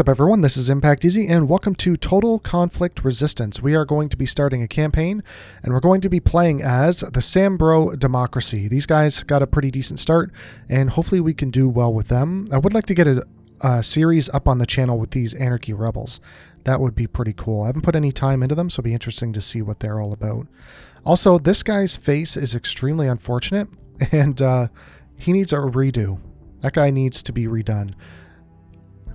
up, everyone? This is Impact Easy, and welcome to Total Conflict Resistance. We are going to be starting a campaign, and we're going to be playing as the Sambro Democracy. These guys got a pretty decent start, and hopefully we can do well with them. I would like to get a series up on the channel with these Anarchy Rebels. That would be pretty cool. I haven't put any time into them, so it'll be interesting to see what they're all about. Also, this guy's face is extremely unfortunate, and he needs a redo. That guy needs to be redone.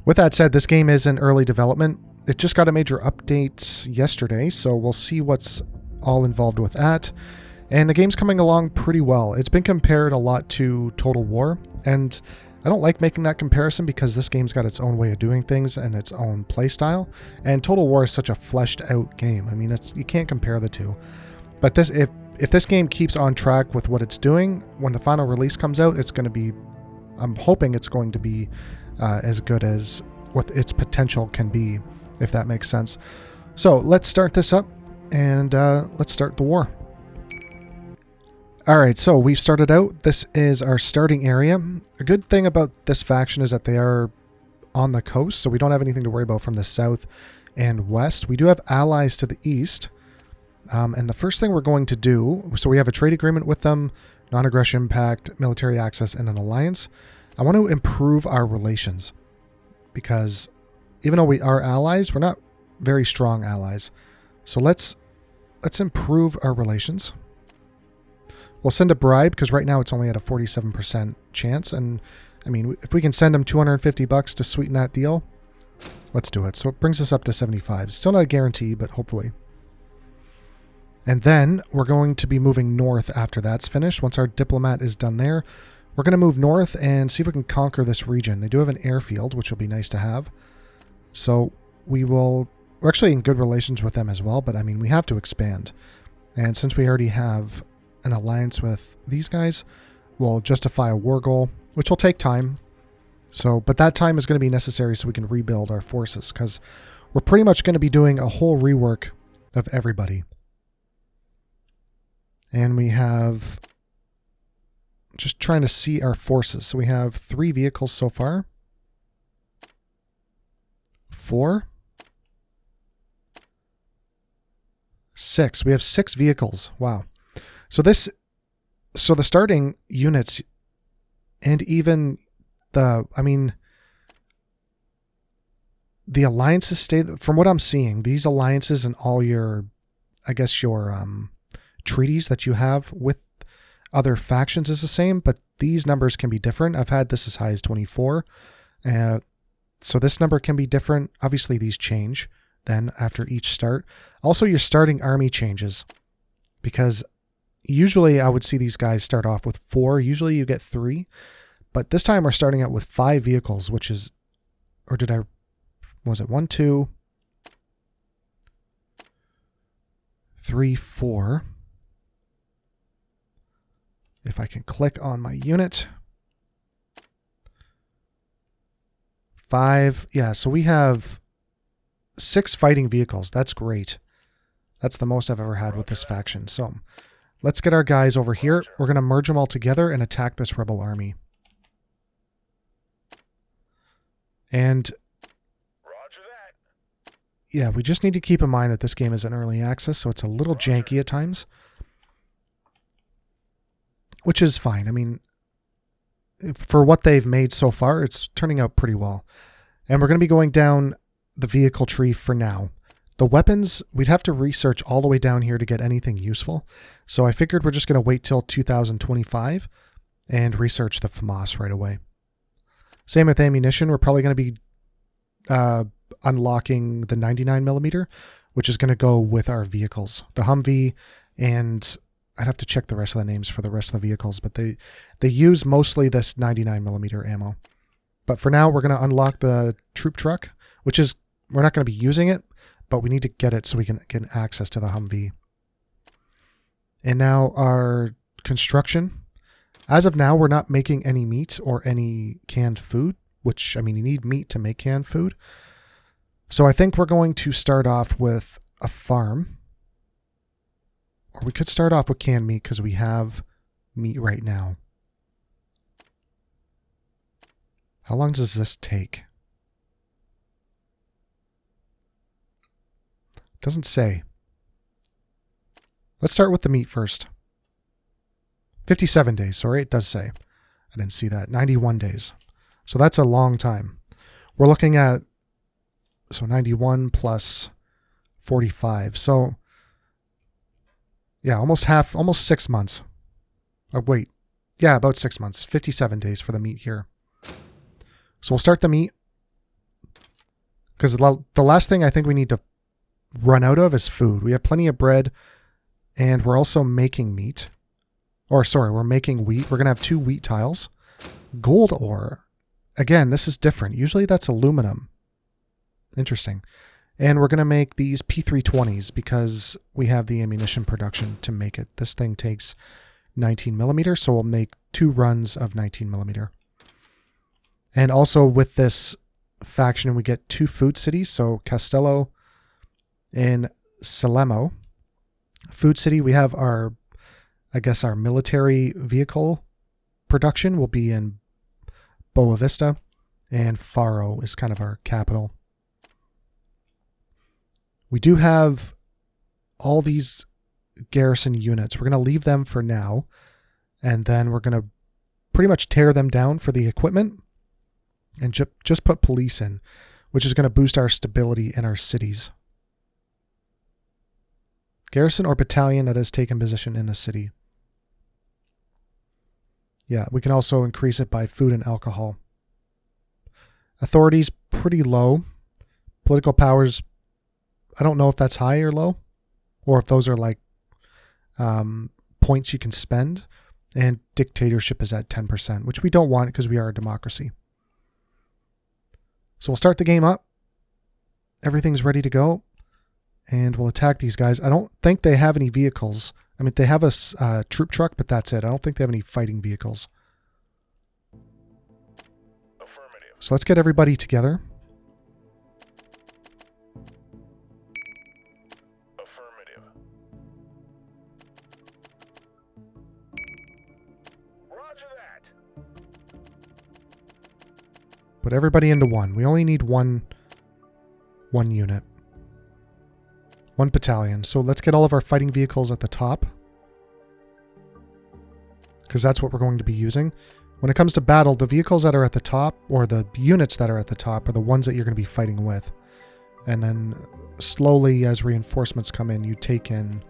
With that said, this game is in early development. It just got a major update yesterday, so we'll see what's all involved with that. And the game's coming along pretty well. It's been compared a lot to Total War, and I don't like making that comparison because this game's got its own way of doing things and its own playstyle. And Total War is such a fleshed out game. I mean, you can't compare the two. But this, if this game keeps on track with what it's doing, when the final release comes out, it's going to be, I'm hoping it's going to be as good as what its potential can be, if that makes sense. So let's start this up, and let's start the war. Alright, so we've started out. This is our starting area. A good thing about this faction is that they are on the coast, so we don't have anything to worry about from the south and west. We do have allies to the east, and the first thing we're going to do, so we have a trade agreement with them, non-aggression pact, military access, and an alliance. I want to improve our relations because even though we are allies, we're not very strong allies. So let's improve our relations. We'll send a bribe because right now it's only at a 47% chance. And I mean, if we can send them $250 to sweeten that deal, let's do it. So it brings us up to 75. Still not a guarantee, but hopefully. And then we're going to be moving north after that's finished. Once our diplomat is done there, we're going to move north and see if we can conquer this region. They do have an airfield, which will be nice to have. So we're actually in good relations with them as well, but I mean, we have to expand. And since we already have an alliance with these guys, we'll justify a war goal, which will take time. So, but that time is going to be necessary so we can rebuild our forces, because we're pretty much going to be doing a whole rework of everybody. And we have... just trying to see our forces. So we have 3 vehicles so far. 4. 6. We have 6 vehicles. Wow. So the starting units and even the alliances stay, from what I'm seeing, these alliances and all your, I guess your treaties that you have with other factions is the same, but these numbers can be different. I've had this as high as 24. So this number can be different. Obviously, these change then after each start. Also, your starting army changes because usually I would see these guys start off with 4. Usually you get 3, but this time we're starting out with 5 vehicles, which is, or was it 1, 2, 3, 4. If I can click on my unit. 5. Yeah, so we have 6 fighting vehicles. That's great. That's the most I've ever had with this faction. So let's get our guys over here. We're going to merge them all together and attack this rebel army. And Roger that. Yeah, we just need to keep in mind that this game is in early access, so it's a little janky at times. Which is fine. I mean, for what they've made so far, it's turning out pretty well. And we're going to be going down the vehicle tree for now. The weapons, we'd have to research all the way down here to get anything useful. So I figured we're just going to wait till 2025 and research the FAMAS right away. Same with ammunition. We're probably going to be unlocking the 99mm, which is going to go with our vehicles. The Humvee, and I'd have to check the rest of the names for the rest of the vehicles, but they use mostly this 99mm ammo. But for now, we're going to unlock the troop truck, which is, we're not going to be using it, but we need to get it so we can get access to the Humvee. And now our construction. As of now, we're not making any meat or any canned food, which, I mean, you need meat to make canned food. So I think we're going to start off with a farm. Or we could start off with canned meat because we have meat right now. How long does this take? Doesn't say. Let's start with the meat first. 57 days. Sorry, it does say. I didn't see that. 91 days. So that's a long time. We're looking at, so 91 plus 45. So, yeah, almost 6 months. Oh, wait. Yeah, about 6 months. 57 days for the meat here. So we'll start the meat. Because the last thing I think we need to run out of is food. We have plenty of bread, and we're also making meat. Or, sorry, we're making wheat. We're going to have 2 wheat tiles. Gold ore. Again, this is different. Usually that's aluminum. Interesting. And we're going to make these P320s because we have the ammunition production to make it. This thing takes 19 millimeter, so we'll make 2 runs of 19 millimeter. And also with this faction, we get 2 food cities, so Castello and Salemo. Food city, we have our military vehicle production will be in Boa Vista, and Faro is kind of our capital. We do have all these garrison units. We're going to leave them for now, and then we're going to pretty much tear them down for the equipment and just put police in, which is going to boost our stability in our cities. Garrison or battalion that has taken position in a city. Yeah, we can also increase it by food and alcohol. Authority's pretty low. Political powers, I don't know if that's high or low, or if those are like points you can spend. And dictatorship is at 10%, which we don't want because we are a democracy. So we'll start the game up. Everything's ready to go. And we'll attack these guys. I don't think they have any vehicles. I mean, they have a troop truck, but that's it. I don't think they have any fighting vehicles. Affirmative. So let's get everybody together. Affirmative. Roger that. Put everybody into one. We only need one unit. 1 battalion. So let's get all of our fighting vehicles at the top, because that's what we're going to be using. When it comes to battle, the vehicles that are at the top, or the units that are at the top, are the ones that you're going to be fighting with. And then slowly, as reinforcements come in, you take in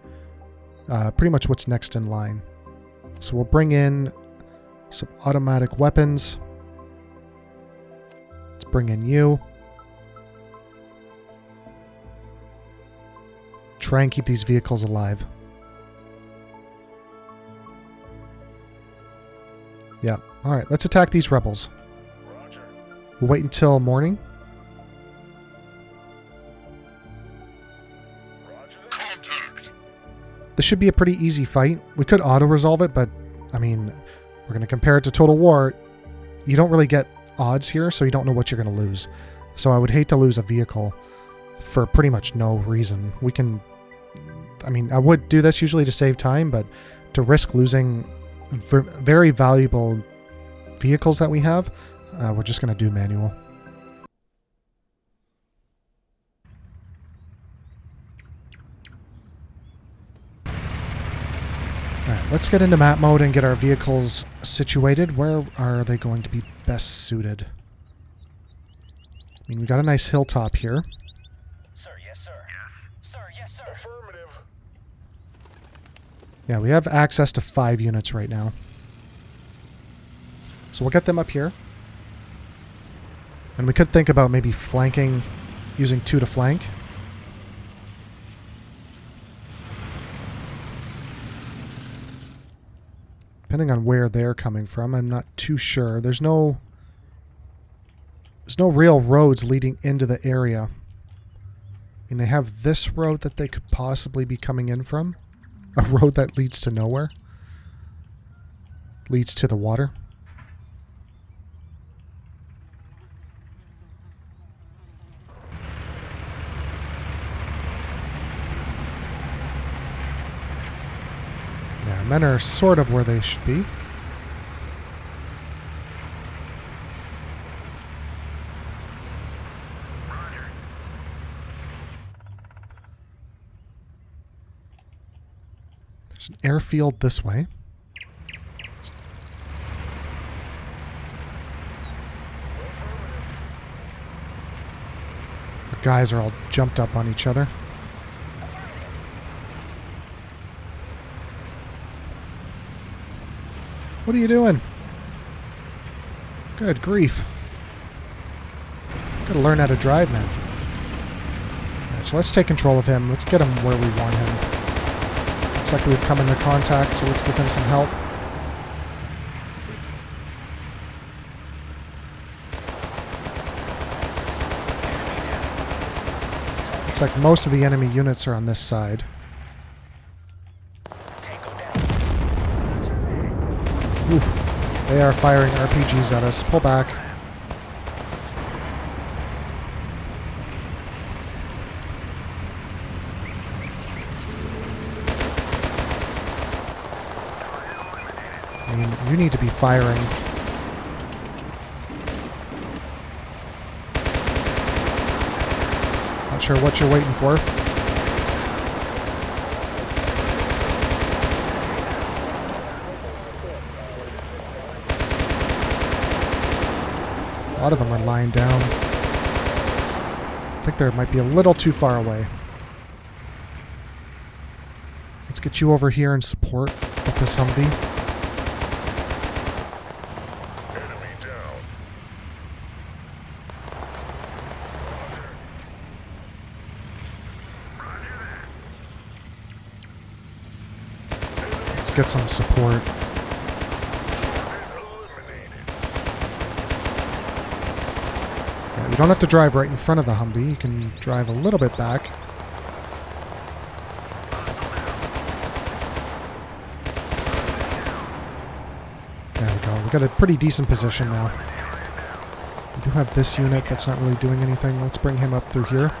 pretty much what's next in line. So we'll bring in some automatic weapons. Let's bring in you. Try and keep these vehicles alive. Yeah. All right, let's attack these rebels. Roger. We'll wait until morning. Roger that. Contact. This should be a pretty easy fight. We could auto-resolve it, but, I mean, we're going to compare it to Total War. You don't really get odds here, so you don't know what you're going to lose. So I would hate to lose a vehicle for pretty much no reason. We can... I mean, I would do this usually to save time, but to risk losing very valuable vehicles that we have, we're just going to do manual. Alright, let's get into map mode and get our vehicles situated. Where are they going to be best suited? I mean, we got a nice hilltop here. Sir, yes, sir. Yes. Sir, yes, sir. Affirmative. Yeah, we have access to 5 units right now. So we'll get them up here. And we could think about maybe flanking, using 2 to flank. Depending on where they're coming from, I'm not too sure. There's no real roads leading into the area. And they have this road that they could possibly be coming in from. A road that leads to nowhere. Leads to the water. Yeah, men are sort of where they should be. There's an airfield this way. Our guys are all jumped up on each other. What are you doing? Good grief. Gotta learn how to drive, man. Alright, so let's take control of him. Let's get him where we want him. Looks like we've come into contact, so let's give him some help. Looks like most of the enemy units are on this side. Ooh, they are firing RPGs at us. Pull back. I mean, you need to be firing. Not sure what you're waiting for. A lot of them are lying down. I think they might be a little too far away. Let's get you over here and support with this Humvee. Enemy down. Let's get some support. You don't have to drive right in front of the Humvee. You can drive a little bit back. There we go. We got a pretty decent position now. We do have this unit that's not really doing anything. Let's bring him up through here.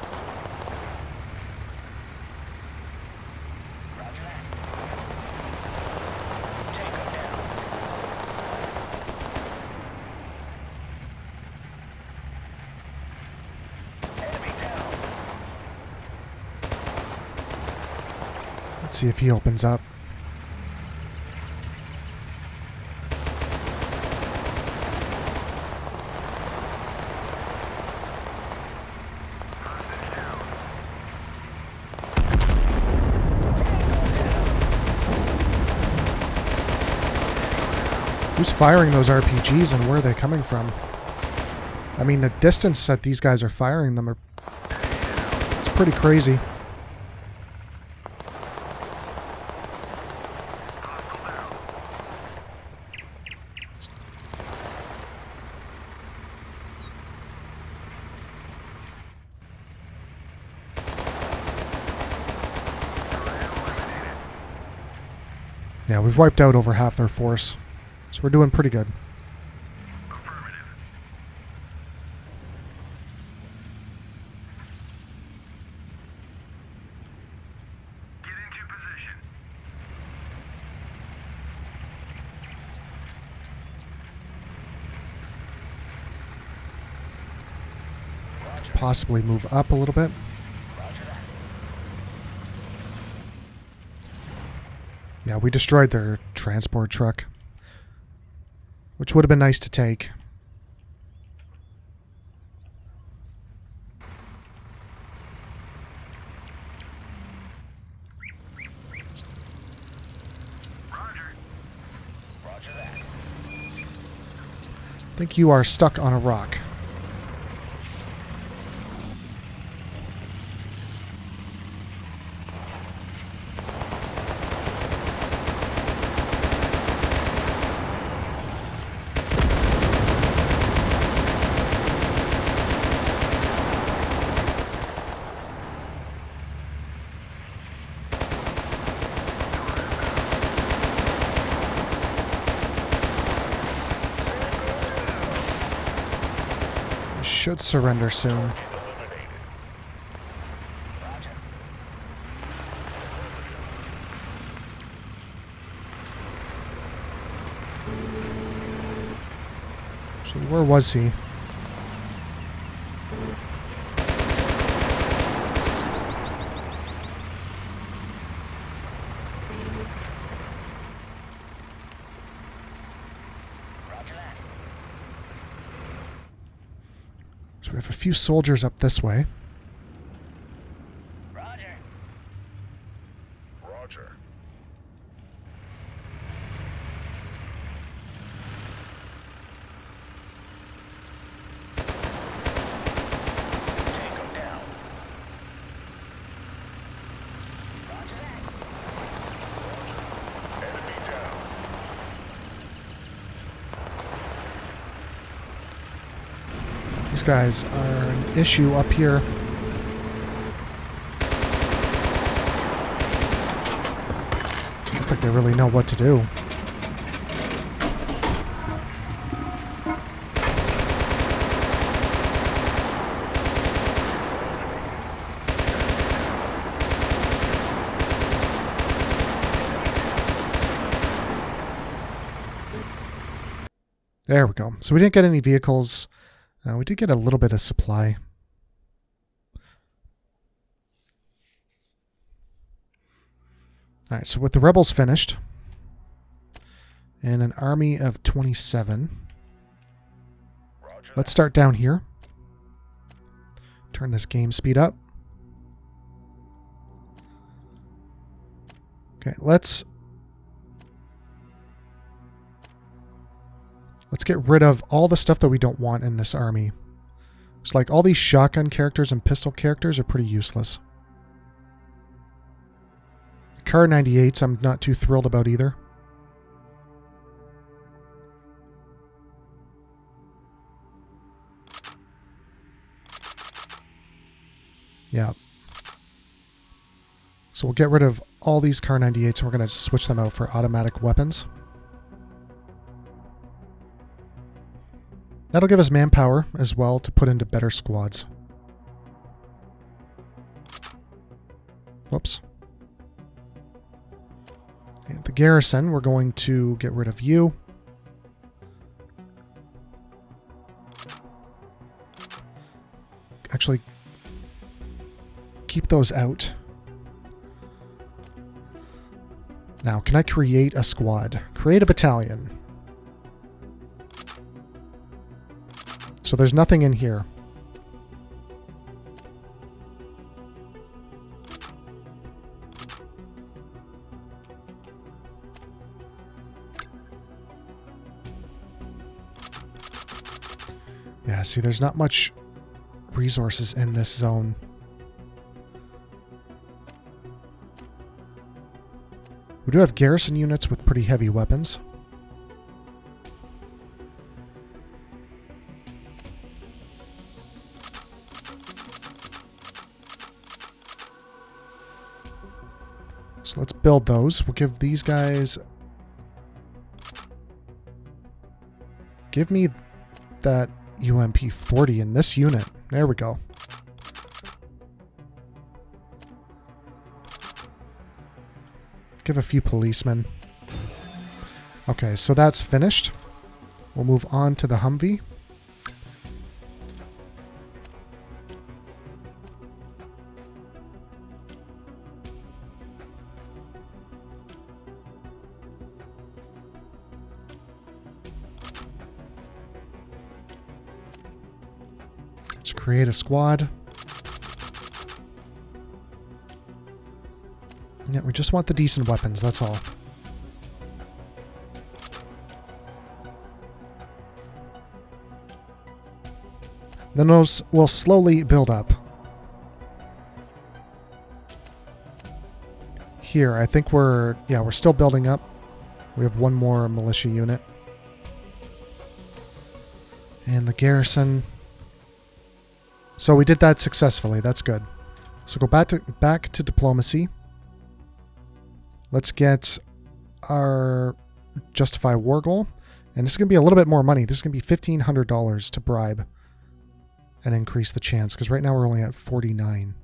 Let's see if he opens up. Who's firing those RPGs and where are they coming from? I mean, the distance that these guys are firing them it's pretty crazy. Yeah, we've wiped out over half their force, so we're doing pretty good. Get into position. Possibly move up a little bit. Yeah, we destroyed their transport truck, which would have been nice to take. Roger. Roger that. I think you are stuck on a rock. Should surrender soon. Eliminated. Roger. So where was he? So we have a few soldiers up this way. Roger. Roger. Tango down. Roger that. Enemy down. These guys are an issue up here. I don't think they really know what to do. There we go. So we didn't get any vehicles. We did get a little bit of supply. Alright, so with the rebels finished, and an army of 27, Roger. let's start down here. Turn this game speed up. Okay, let's get rid of all the stuff that we don't want in this army. It's like all these shotgun characters and pistol characters are pretty useless. Car 98s I'm not too thrilled about either. Yeah. So we'll get rid of all these Car 98s and we're going to switch them out for automatic weapons. That'll give us manpower as well to put into better squads. Whoops. And the garrison, we're going to get rid of you. Actually, keep those out. Now, can I create a squad? Create a battalion. So there's nothing in here. Yeah, see, there's not much resources in this zone. We do have garrison units with pretty heavy weapons. So let's build those. We'll give these guys... Give me that UMP 40 in this unit. There we go. Give a few policemen. Okay, so that's finished. We'll move on to the Humvee. Let's create a squad. Yeah, we just want the decent weapons, that's all. Then those will slowly build up. Here, I think we're still building up. We have one more militia unit. And the garrison. So we did that successfully, that's good. So go back to diplomacy. Let's get our justify war goal. And this is going to be a little bit more money. This is going to be $1,500 to bribe and increase the chance. Because right now we're only at 49.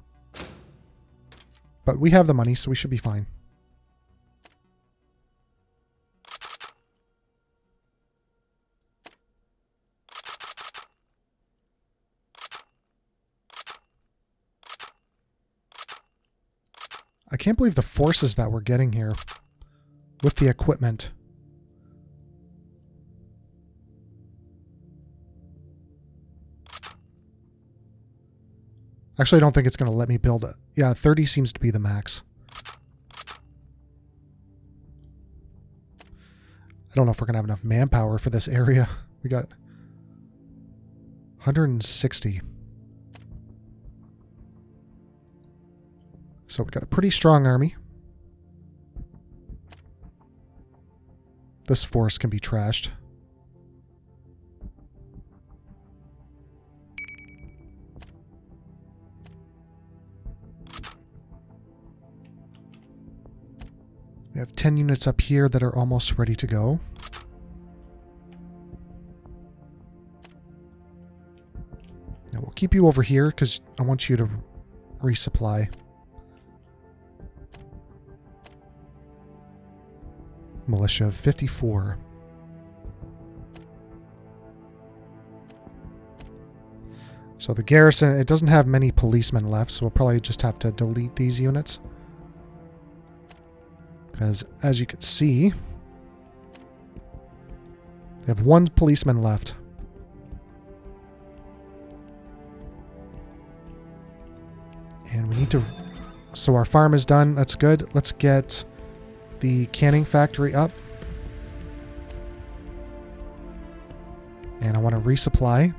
But we have the money, so we should be fine. I can't believe the forces that we're getting here with the equipment. Actually, I don't think it's going to let me build it. Yeah, 30 seems to be the max. I don't know if we're going to have enough manpower for this area. We got 160. So we got a pretty strong army. This force can be trashed. We have 10 units up here that are almost ready to go. Now we'll keep you over here because I want you to resupply. Militia of 54. So the garrison, it doesn't have many policemen left, so we'll probably just have to delete these units. Because, as you can see, they have 1 policeman left. And we need to... So our farm is done. That's good. Let's get the canning factory up. And I want to resupply.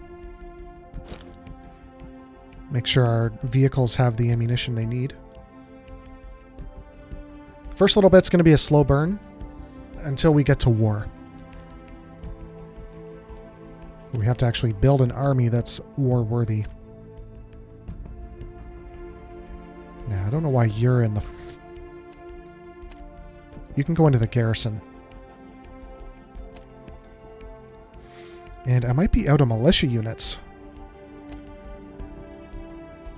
Make sure our vehicles have the ammunition they need. First little bit's going to be a slow burn until we get to war. We have to actually build an army that's war-worthy. Yeah, I don't know why you're in the... You can go into the garrison. And I might be out of militia units.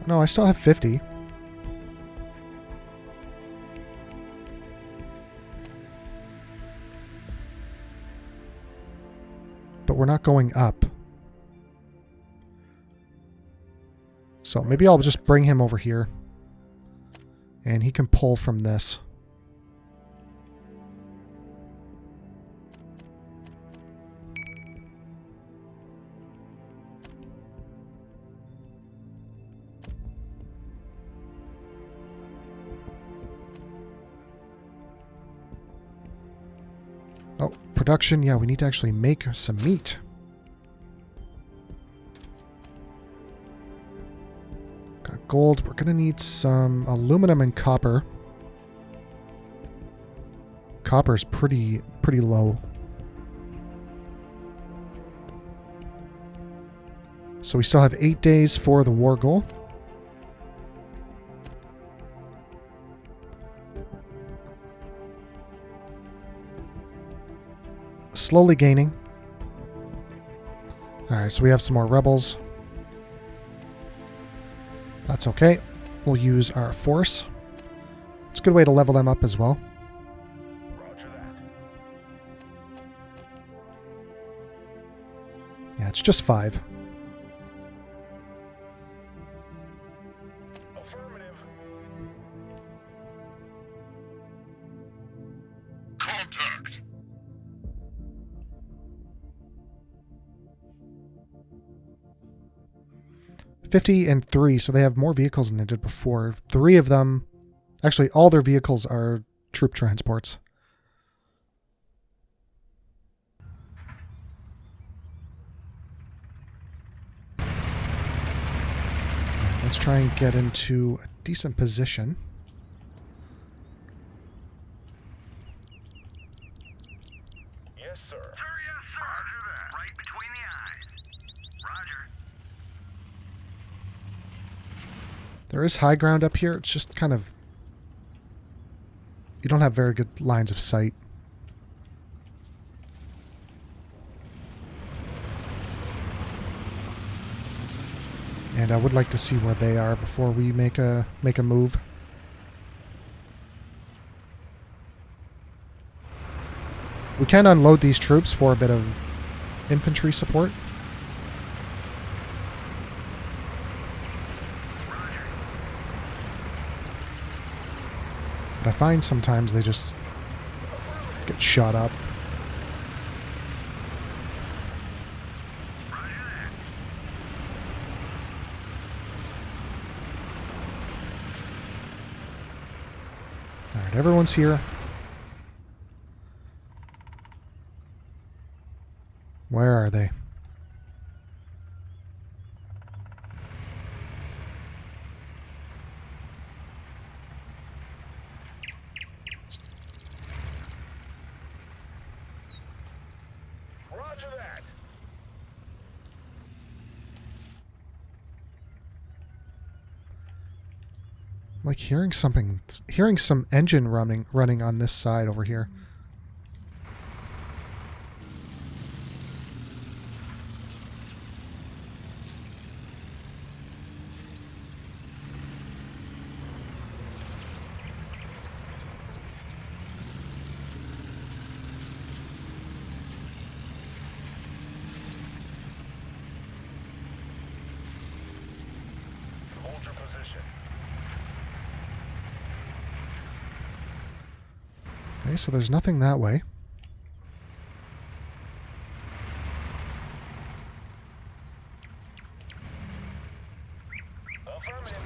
No, I still have 50. But we're not going up. So maybe I'll just bring him over here. And he can pull from this. Oh, production. Yeah, we need to actually make some meat. Got gold. We're going to need some aluminum and copper. Copper's pretty low. So we still have 8 days for the war goal. Slowly gaining. Alright, so we have some more rebels. That's okay. We'll use our force. It's a good way to level them up as well. Roger that. Yeah, it's just 5. Affirmative. Contact. 50 and 3, so they have more vehicles than they did before. 3 of them, actually all their vehicles are troop transports. Let's try and get into a decent position. Yes, sir. Sir, yes, sir. Roger that. Right between the eyes. Roger. There is high ground up here. It's just kind of... You don't have very good lines of sight. And I would like to see where they are before we make a move. We can unload these troops for a bit of infantry support. But I find sometimes they just get shot up. Alright, everyone's here. Where are they? Roger that. Like hearing something, hearing some engine running on this side over here. Hold your position. Okay, so there's nothing that way. Affirmative.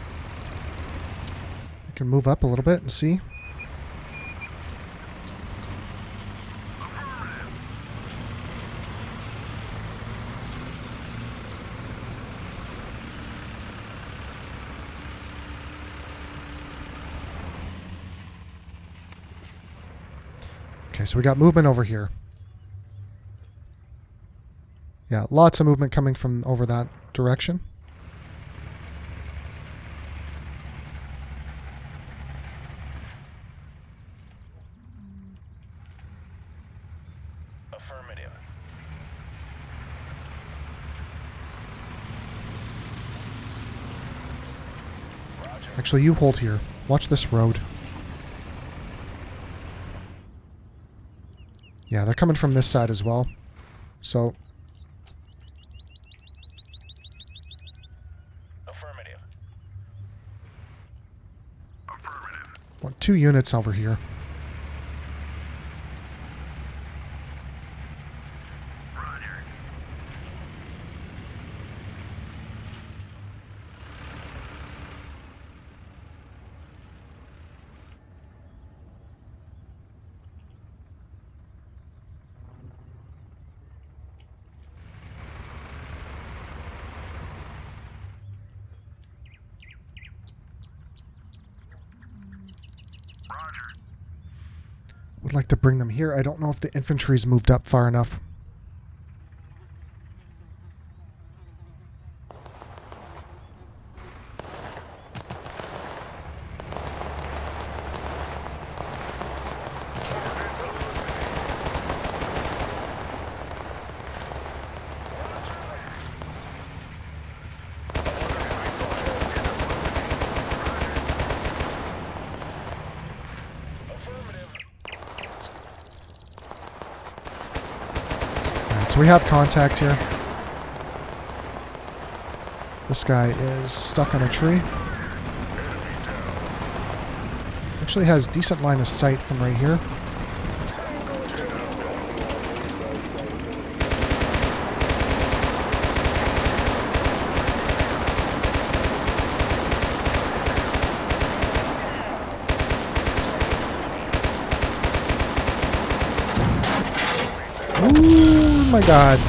We can move up a little bit and see. Okay, so we got movement over here. Yeah, lots of movement coming from over that direction. Affirmative. Roger. Actually, you hold here. Watch this road. Yeah, they're coming from this side as well. So, Affirmative. Affirmative. want 2 units over here. Roger. Roger. Would like to bring them here. I don't know if the infantry's moved up far enough. Alright, so we have contact here. This guy is stuck on a tree. Actually has decent line of sight from right here. Ooh, my God.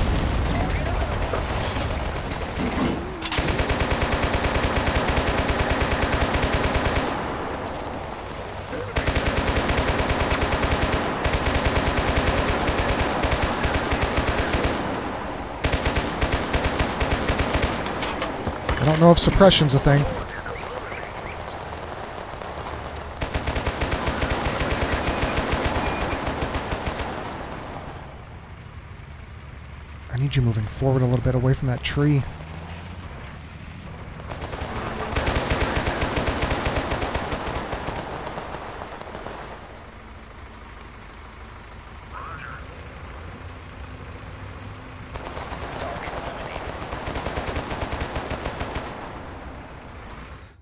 I don't know if suppression's a thing. I need you moving forward a little bit away from that tree.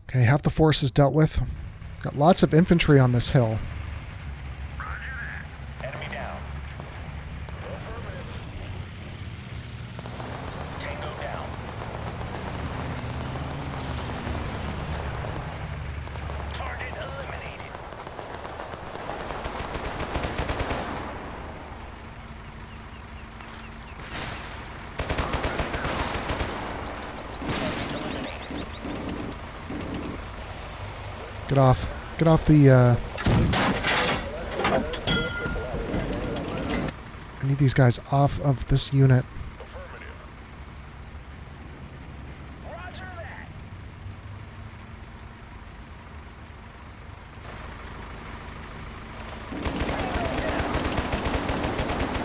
Okay, half the force is dealt with. Got lots of infantry on this hill. Enemy down. Affirmative. Tango down. Target eliminated. Get off. Get off the, I need these guys off of this unit. Affirmative. Roger that.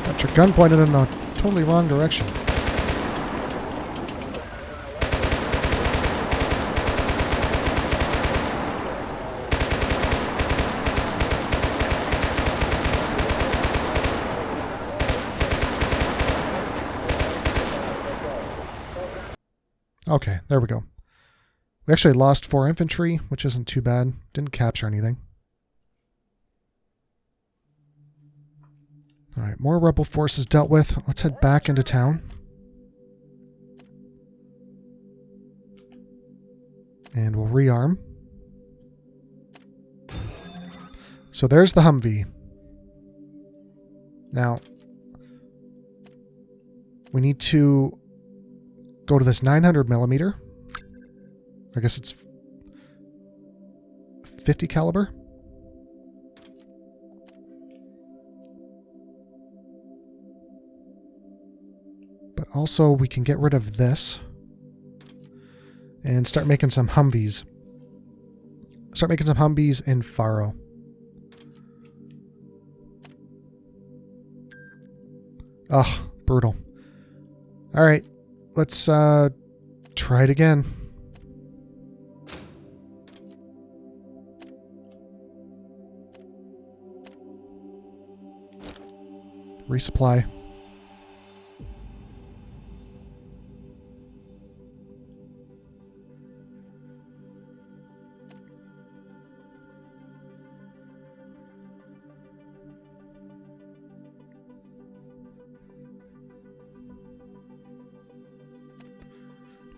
Got your gun pointed in a totally wrong direction. Okay, there we go. We actually lost 4 infantry, which isn't too bad. Didn't capture anything. Alright, more rebel forces dealt with. Let's head back into town. And we'll rearm. So there's the Humvee. Now, we need to go to this 900 millimeter. I guess it's 50 caliber. But also we can get rid of this and start making some Humvees. Start making some Humvees in Faro. Ugh, brutal. All right. Let's try it again. Resupply.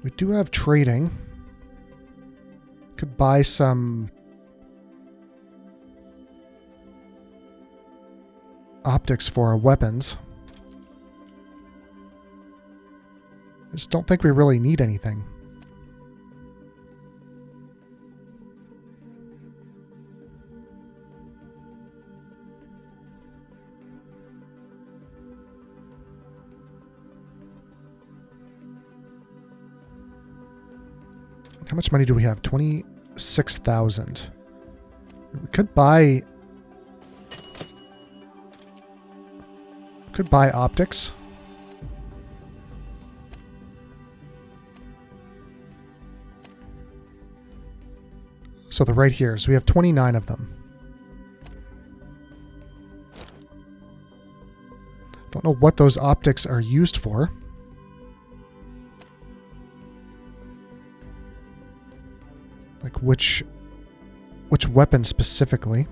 We do have trading. Could buy some optics for our weapons. I just don't think we really need anything. How much money do we have? 26,000. We could buy optics. So they're right here. So we have 29 of them. Don't know what those optics are used for. Like which weapon specifically?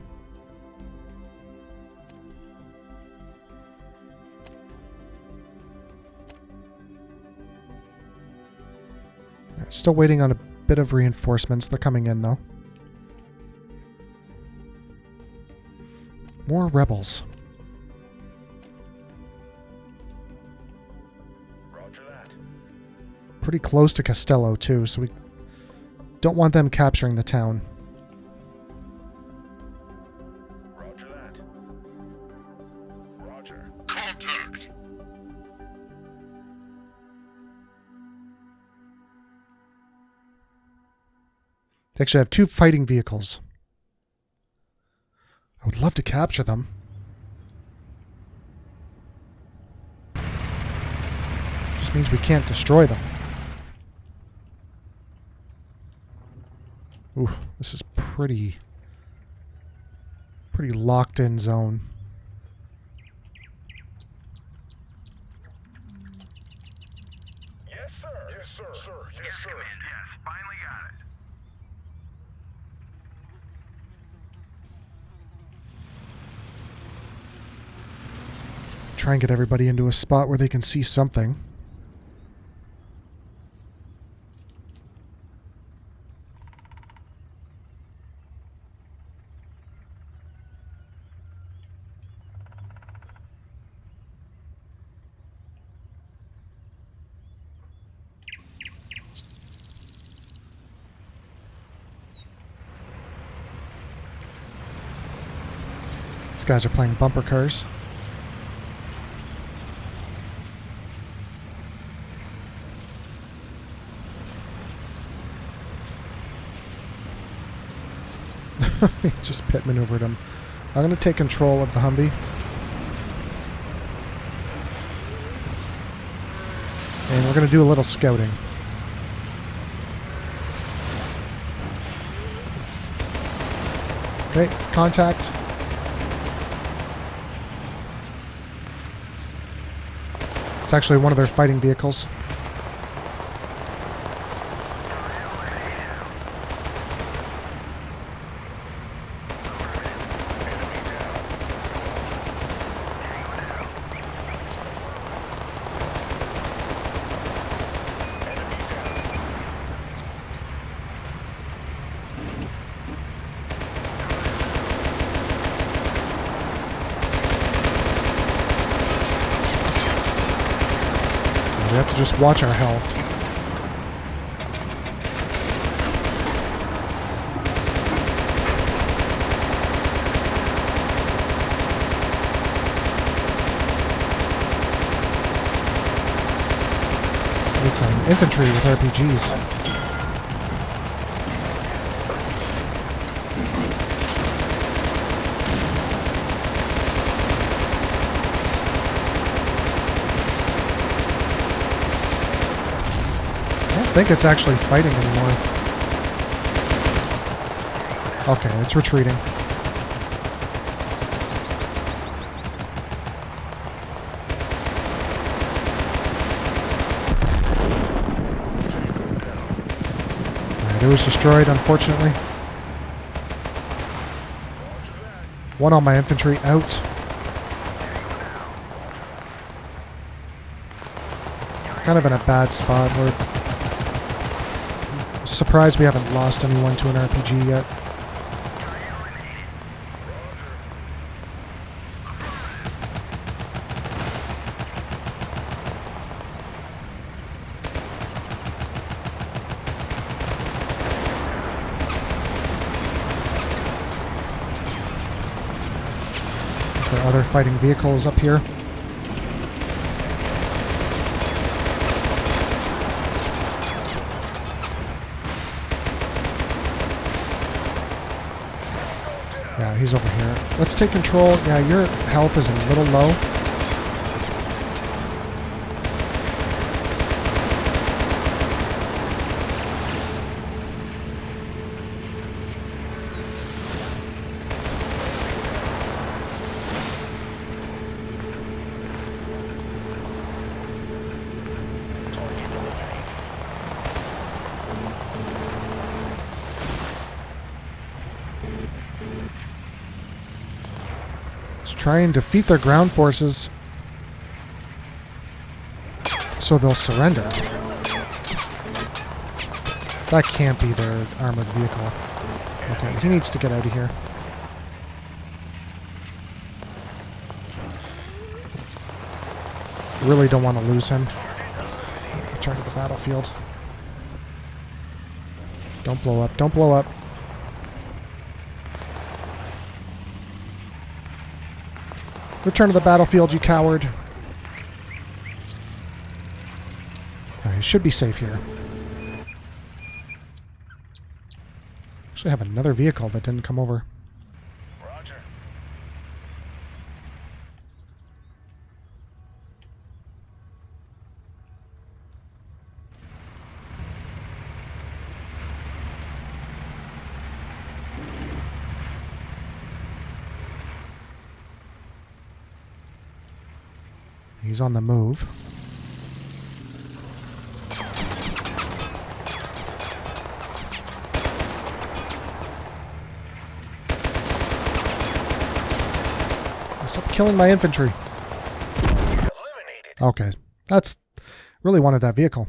Still waiting on a bit of reinforcements. They're coming in though. More rebels. Roger that. Pretty close to Castello too, so we don't want them capturing the town. Roger that. Roger. Contact! They actually have 2 fighting vehicles. I would love to capture them. Just means we can't destroy them. Ooh, this is pretty locked in zone. Yes, sir. Yes, sir. Yes, sir. Yes, finally got it. Try and get everybody into a spot where they can see something. These guys are playing bumper cars. He just pit maneuvered him. I'm going to take control of the Humvee. And we're going to do a little scouting. Okay, contact. It's actually one of their fighting vehicles. We have to just watch our health. Need some infantry with RPGs. I don't think it's actually fighting anymore. Okay, it's retreating. Alright, it was destroyed, unfortunately. One on my infantry out. Kind of in a bad spot. We're surprised we haven't lost anyone to an RPG yet. There are other fighting vehicles up here. Yeah, he's over here. Let's take control. Yeah, your health is a little low. Let's try and defeat their ground forces so they'll surrender. That can't be their armored vehicle. Okay, he needs to get out of here. Really don't want to lose him. Return to the battlefield. Don't blow up. Don't blow up. Return to the battlefield, you coward. Alright, he should be safe here. Actually, I have another vehicle that didn't come over. Roger. He's on the move. Stop killing my infantry. Eliminated. Okay, that's really wanted that vehicle.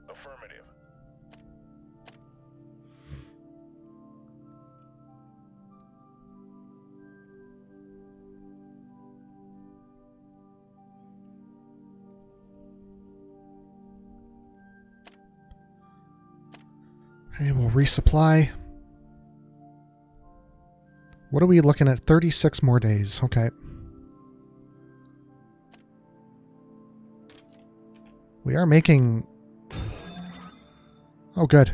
Affirmative. Okay, we'll resupply. What are we looking at? 36 more days. Okay. We are making... Oh, good.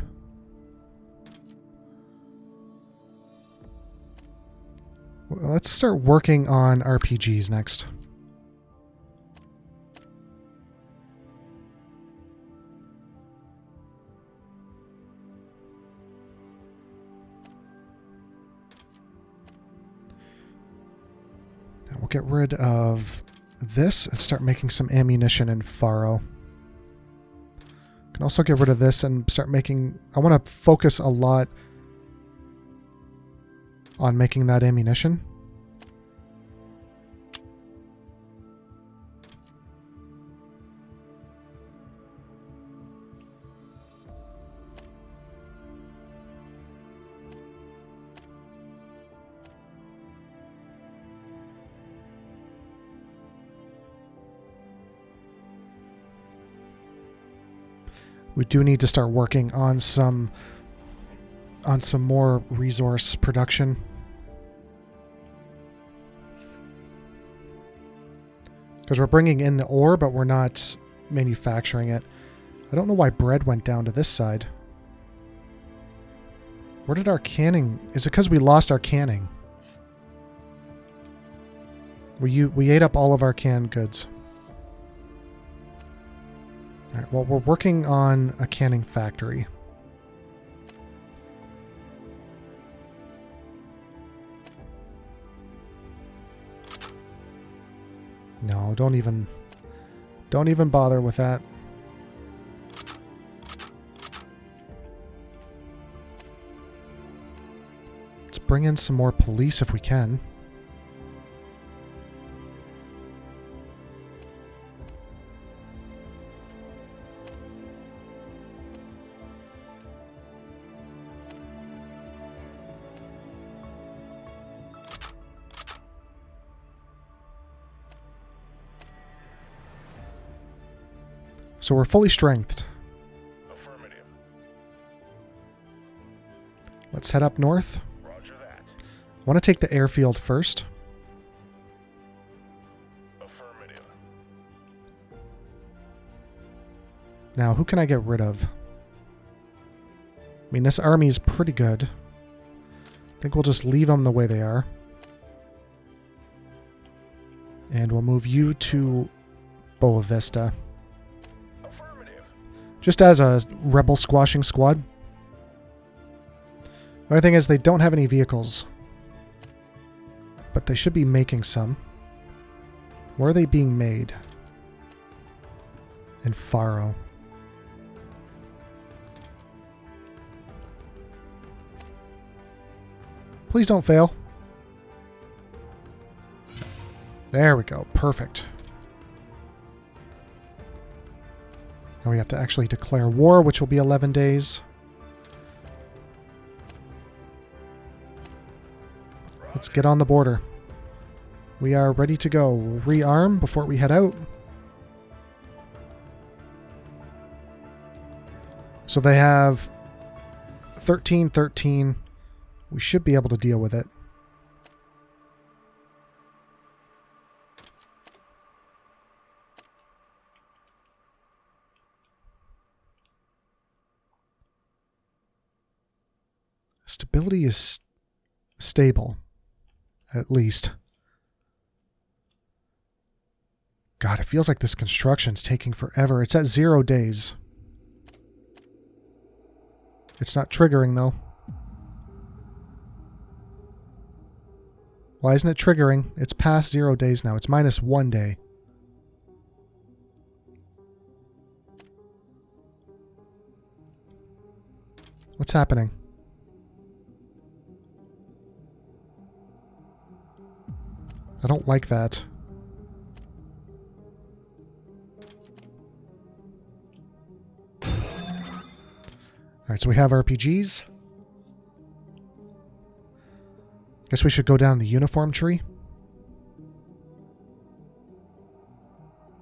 Well, let's start working on RPGs next. Now we'll get rid of this and start making some ammunition in Faro. Can also get rid of this and start making... I want to focus a lot on making that ammunition. We do need to start working on some more resource production. Because we're bringing in the ore, but we're not manufacturing it. I don't know why bread went down to this side. Where did our canning... Is it because we lost our canning? We ate up all of our canned goods. Alright, well, we're working on a canning factory. No, don't even bother with that. Let's bring in some more police if we can. So we're fully strengthed. Affirmative. Let's head up north. Roger that. I want to take the airfield first. Affirmative. Now, who can I get rid of? I mean, this army is pretty good. I think we'll just leave them the way they are. And we'll move you to Boa Vista. Just as a rebel squashing squad. The only thing is they don't have any vehicles. But they should be making some. Where are they being made? In Faro. Please don't fail. There we go. Perfect. Now we have to actually declare war, which will be 11 days. Let's get on the border. We are ready to go. We'll rearm before we head out. So they have 13, 13. We should be able to deal with it. Stability is stable, at least. God, it feels like this construction's taking forever. It's at 0 days. It's not triggering, though. Why isn't it triggering? It's past 0 days now. It's -1 day. What's happening? I don't like that. Alright, so we have RPGs. Guess we should go down the uniform tree.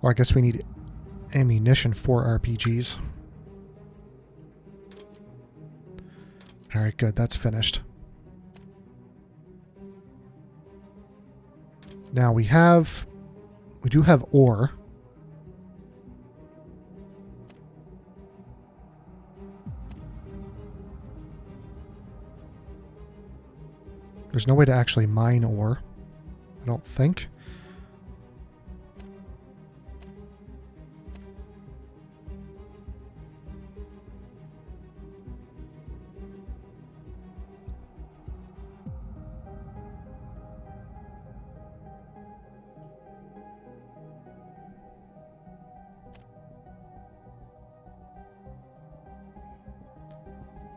Or I guess we need ammunition for RPGs. All right, good. That's finished. Now we do have ore. There's no way to actually mine ore, I don't think.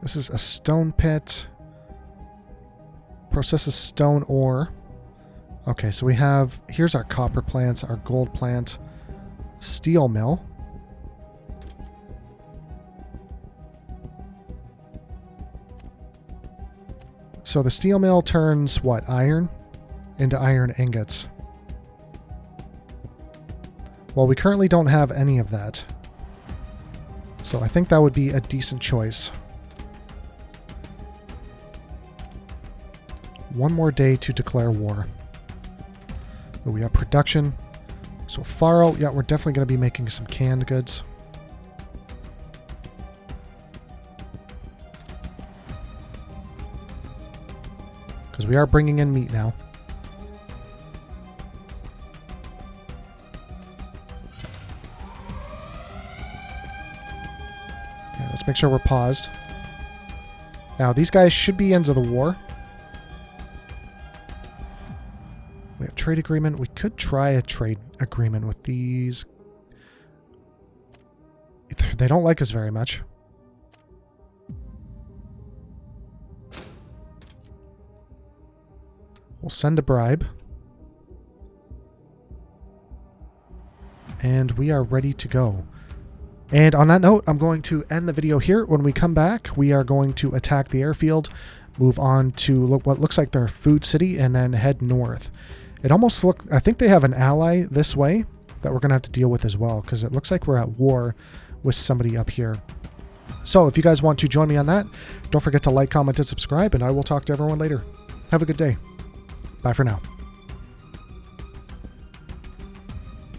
This is a stone pit. Processes stone ore. Okay, so we have, here's our copper plants, our gold plant, steel mill. So the steel mill turns what, iron into iron ingots. Well, we currently don't have any of that. So I think that would be a decent choice. One more day to declare war. Oh, we have production. So Faro, yeah, we're definitely going to be making some canned goods. Because we are bringing in meat now. Yeah, let's make sure we're paused. Now, these guys should be into the war. We have trade agreement. We could try a trade agreement with these. They don't like us very much. We'll send a bribe. And we are ready to go. And on that note, I'm going to end the video here. When we come back, we are going to attack the airfield, move on to what looks like their food city, and then head north. It almost looks, I think they have an ally this way that we're going to have to deal with as well, because it looks like we're at war with somebody up here. So if you guys want to join me on that, don't forget to like, comment, and subscribe, and I will talk to everyone later. Have a good day. Bye for now.